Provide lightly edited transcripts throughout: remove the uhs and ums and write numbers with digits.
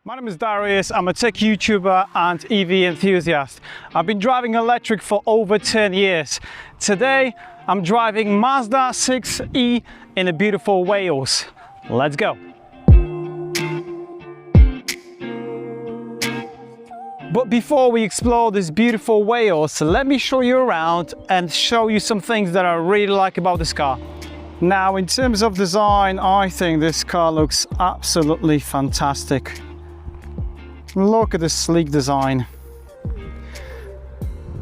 My name is Dariusz. I'm a tech YouTuber and EV enthusiast. I've been driving electric for over 10 years. Today, I'm driving Mazda 6e in a beautiful Wales. Let's go. But before we explore this beautiful Wales, let me show you around and show you some things that I really like about this car. Now, in terms of design, I think this car looks absolutely fantastic. Look at the sleek design.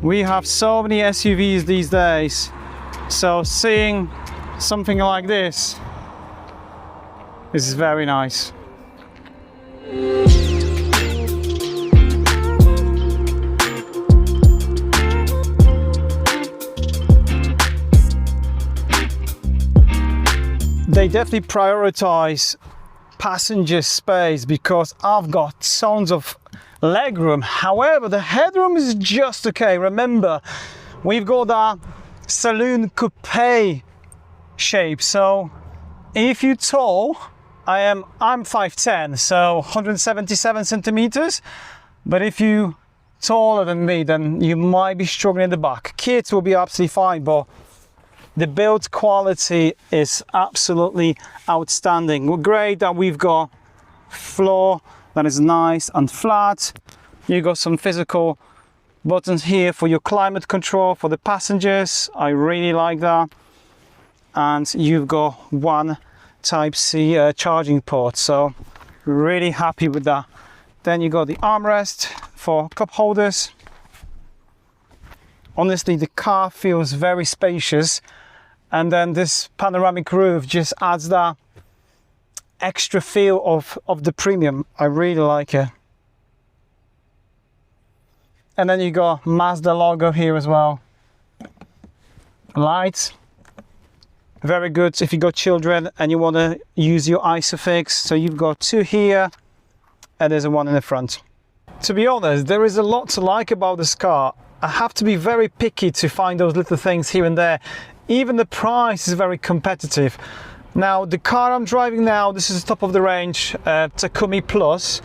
We have so many SUVs these days, so seeing something like this is very nice. They definitely prioritize passenger space because I've got tons of legroom. However, the headroom is just okay. Remember, we've got that saloon coupe shape. So if you're tall, I'm 5'10", so 177 centimeters. But if you're taller than me, then you might be struggling in the back. Kids will be absolutely fine, but the build quality is absolutely outstanding. Great that we've got floor that is nice and flat. You got some physical buttons here for your climate control for the passengers. I really like that. And you've got one Type-C charging port, so really happy with that. Then you got the armrest for cup holders. Honestly, the car feels very spacious. And then this panoramic roof just adds that extra feel of the premium. I really like it. And then you got Mazda logo here as well. Lights, very good if you got children and you want to use your ISOFIX. So you've got two here and there's one in the front. To be honest, there is a lot to like about this car. I have to be very picky to find those little things here and there. Even the price is very competitive. Now, the car I'm driving now, this is the top of the range, Takumi Plus,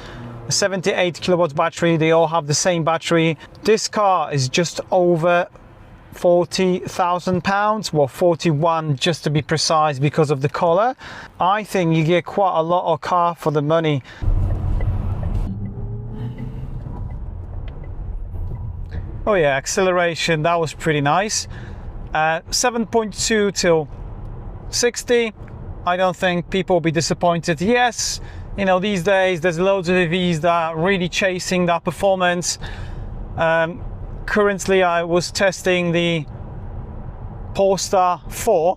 a 78 kilowatt battery. They all have the same battery. This car is just over £40,000, well 41 just to be precise because of the color. I think you get quite a lot of car for the money. Oh yeah, acceleration, that was pretty nice. 7.2 till 60. I don't think people will be disappointed. Yes, you know, these days there's loads of EVs that are really chasing that performance. Currently I was testing the Polestar 4.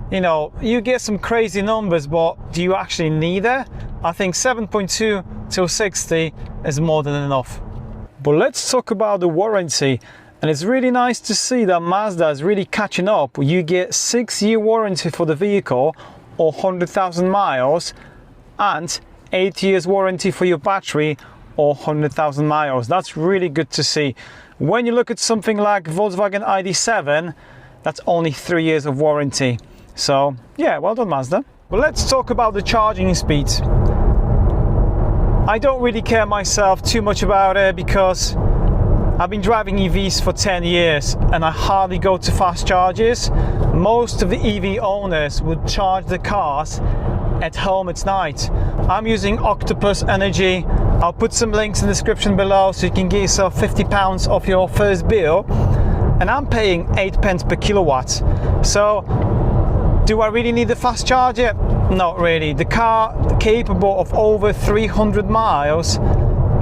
You know, you get some crazy numbers, but do you actually need it? I think 7.2 till 60 is more than enough. But let's talk about the warranty. And it's really nice to see that Mazda is really catching up. You get 6-year warranty for the vehicle or 100,000 miles and 8 years warranty for your battery or 100,000 miles. That's really good to see. When you look at something like Volkswagen ID.7, that's only 3 years of warranty. So yeah, well done Mazda. Well, let's talk about the charging speeds. I don't really care myself too much about it because I've been driving EVs for 10 years and I hardly go to fast charges. Most of the EV owners would charge the cars at home at night. I'm using Octopus Energy. I'll put some links in the description below so you can get yourself £50 off your first bill. And I'm paying 8 pence per kilowatt. So do I really need a fast charger? Not really. The car capable of over 300 miles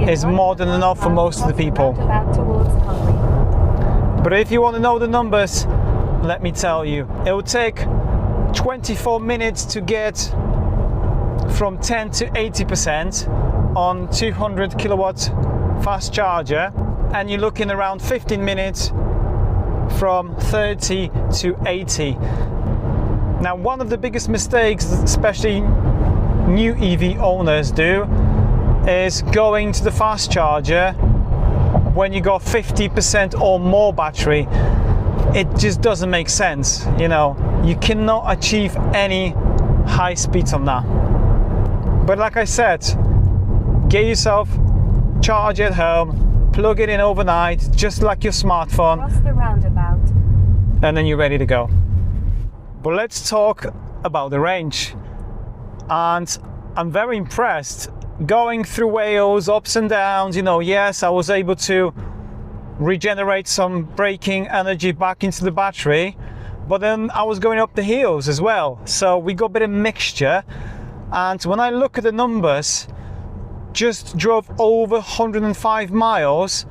is more than enough for most of the people. But if you want to know the numbers, let me tell you, it will take 24 minutes to get from 10 to 80% on 200 kilowatt fast charger, and you're looking around 15 minutes from 30 to 80. Now, one of the biggest mistakes, especially new EV owners do, is going to the fast charger when you got 50% or more battery. It just doesn't make sense. You know, you cannot achieve any high speeds on that. But like I said, get yourself charge at home, plug it in overnight, just like your smartphone. Cross the roundabout. And then you're ready to go. But let's talk about the range. And I'm very impressed going through Wales, ups and downs. You know, yes, I was able to regenerate some braking energy back into the battery, but then I was going up the hills as well. So we got a bit of mixture. And when I look at the numbers, just drove over 105 miles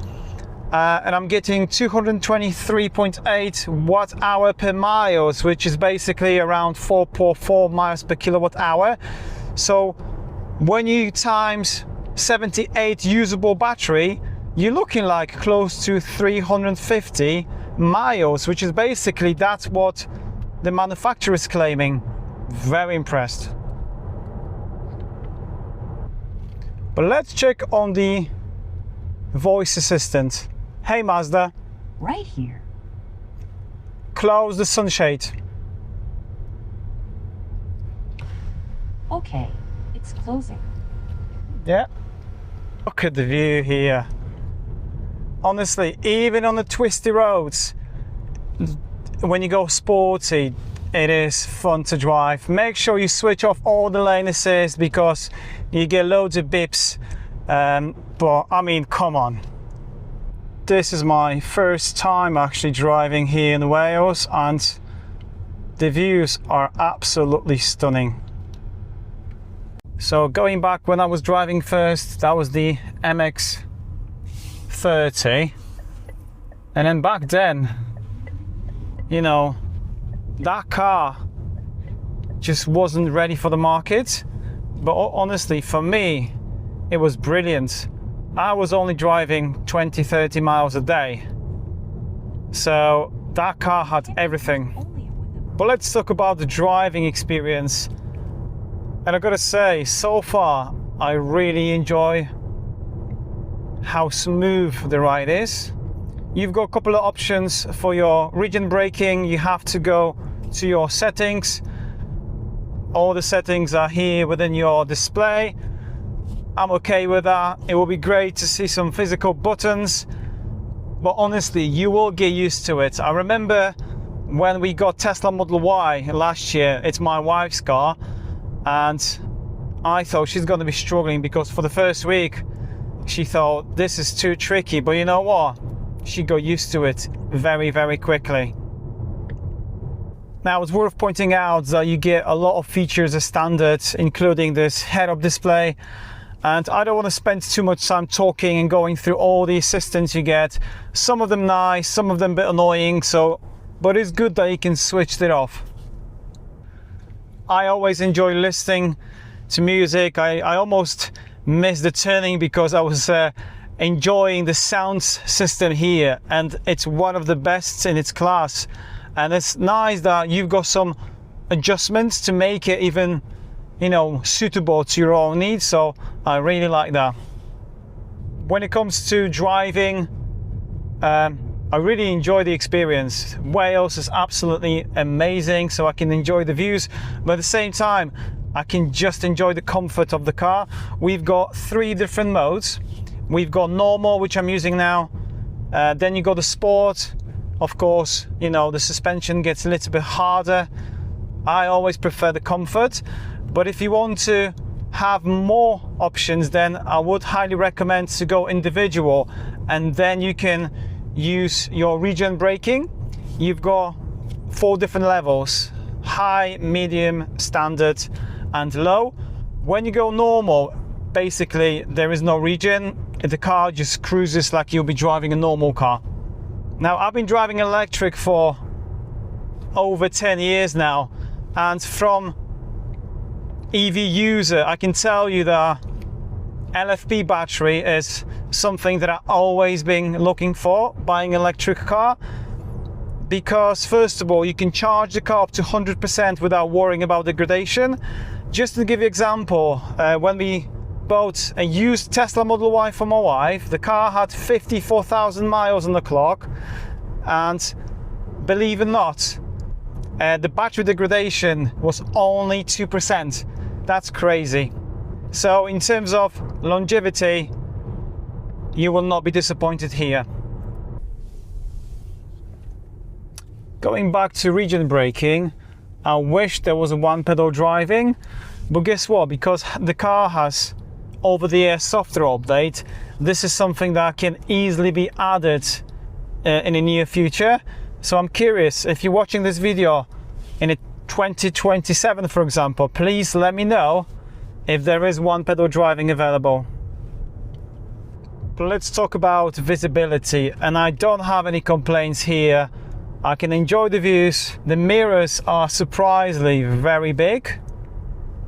and I'm getting 223.8 watt hour per miles, which is basically around 4.4 miles per kilowatt hour. So when you times 78 usable battery, you're looking like close to 350 miles, which is basically that's what the manufacturer is claiming. Very impressed. But let's check on the voice assistant. Hey Mazda. Right here. Close the sunshade. Okay, it's closing. Yeah. Look at the view here. Honestly, even on the twisty roads, when you go sporty, it is fun to drive. Make sure you switch off all the lane assist because you get loads of bips. But I mean, come on. This is my first time actually driving here in Wales and the views are absolutely stunning. So going back when I was driving first, that was the MX-30. And then back then, you know, that car just wasn't ready for the market. But honestly, for me, it was brilliant. I was only driving 20-30 miles a day. So that car had everything. But let's talk about the driving experience. And I've got to say, so far, I really enjoy how smooth the ride is. You've got a couple of options for your regen braking. You have to go to your settings. All the settings are here within your display. I'm okay with that. It will be great to see some physical buttons, but honestly, you will get used to it. I remember when we got Tesla Model Y last year, it's my wife's car, and I thought she's going to be struggling because for the first week, she thought this is too tricky, but you know what? She got used to it very, very quickly. Now, it's worth pointing out that you get a lot of features as standard, including this head-up display. And I don't want to spend too much time talking and going through all the assistants you get. Some of them nice, some of them a bit annoying, but it's good that you can switch it off. I always enjoy listening to music. I almost missed the turning because I was enjoying the sound system here, and it's one of the best in its class. And it's nice that you've got some adjustments to make it even, you know, suitable to your own needs. So I really like that. When it comes to driving, I really enjoy the experience. Wales is absolutely amazing, so I can enjoy the views, but at the same time, I can just enjoy the comfort of the car. We've got 3 different modes. We've got normal, which I'm using now. Then you got the sport. Of course, you know, the suspension gets a little bit harder. I always prefer the comfort, but if you want to have more options, then I would highly recommend to go individual, and then you can use your regen braking. You've got 4 different levels: high, medium, standard, and low. When you go normal, basically there is no regen. The car just cruises like you'll be driving a normal car. Now, I've been driving electric for over 10 years now, and from EV user, I can tell you that LFP battery is something that I've always been looking for buying an electric car, because first of all, you can charge the car up to 100% without worrying about degradation. Just to give you an example, when we bought a used Tesla Model Y for my wife, the car had 54,000 miles on the clock, and believe it or not, the battery degradation was only 2%. That's crazy. So in terms of longevity, you will not be disappointed here. Going back to regen braking, I wish there was a one pedal driving, but guess what? Because the car has over-the-air software update, this is something that can easily be added in the near future. So I'm curious, if you're watching this video in 2027, for example, please let me know if there is one pedal driving available. Let's talk about visibility, and I don't have any complaints here. I can enjoy the views. The mirrors are surprisingly very big.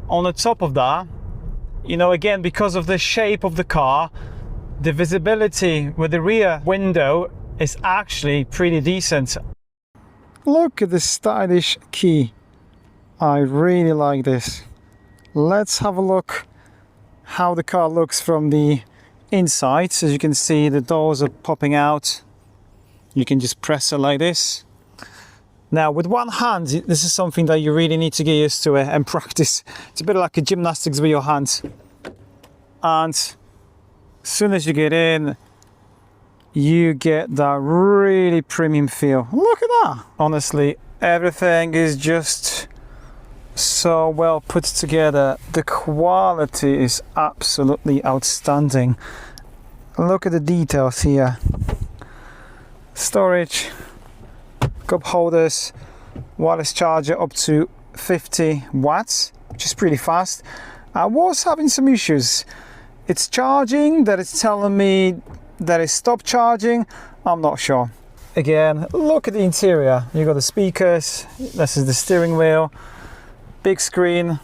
On the top of that, you know, again, because of the shape of the car, the visibility with the rear window is actually pretty decent. Look at this stylish key. I really like this. Let's have a look how the car looks from the inside. As you can see, the doors are popping out. You can just press it like this. Now with one hand, this is something that you really need to get used to and practice. It's a bit like a gymnastics with your hands. And as soon as you get in, you get that really premium feel. Look at that. Honestly, everything is just so well put together. The quality is absolutely outstanding. Look at the details here. Storage, cup holders, wireless charger up to 50 watts, which is pretty fast. I was having some issues. It's charging, that it's telling me that it stopped charging. I'm not sure. Again, look at the interior. You got the speakers, this is the steering wheel, big screen.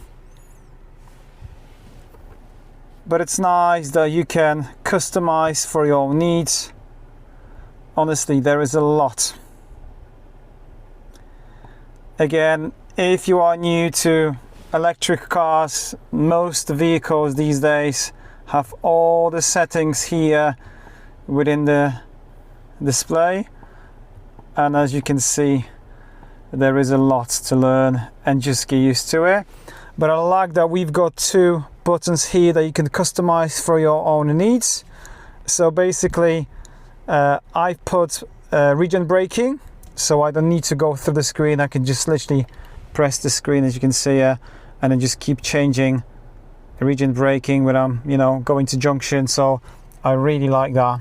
But it's nice that you can customize for your own needs. Honestly, there is a lot. Again, if you are new to electric cars, most vehicles these days have all the settings here within the display. And as you can see, there is a lot to learn and just get used to it. But I like that we've got two buttons here that you can customize for your own needs. So basically, I put regen braking, so I don't need to go through the screen. I can just literally press the screen, as you can see, and then just keep changing regen braking when I'm, you know, going to junction. So I really like that.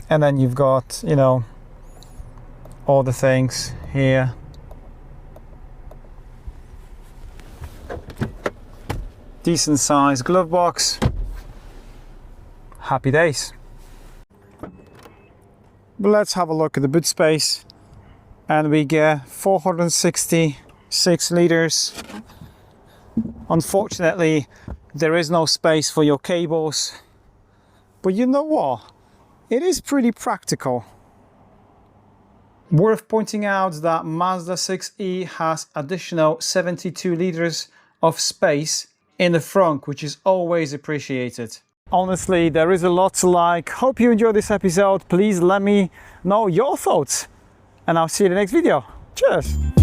And then you've got, you know, all the things here. Decent size glove box. Happy days. But let's have a look at the boot space, and we get 466 liters. Unfortunately, there is no space for your cables, but you know what? It is pretty practical. Worth pointing out that Mazda 6e has additional 72 liters of space in the front, which is always appreciated. Honestly, there is a lot to like. Hope you enjoyed this episode. Please let me know your thoughts, and I'll see you in the next video. Cheers!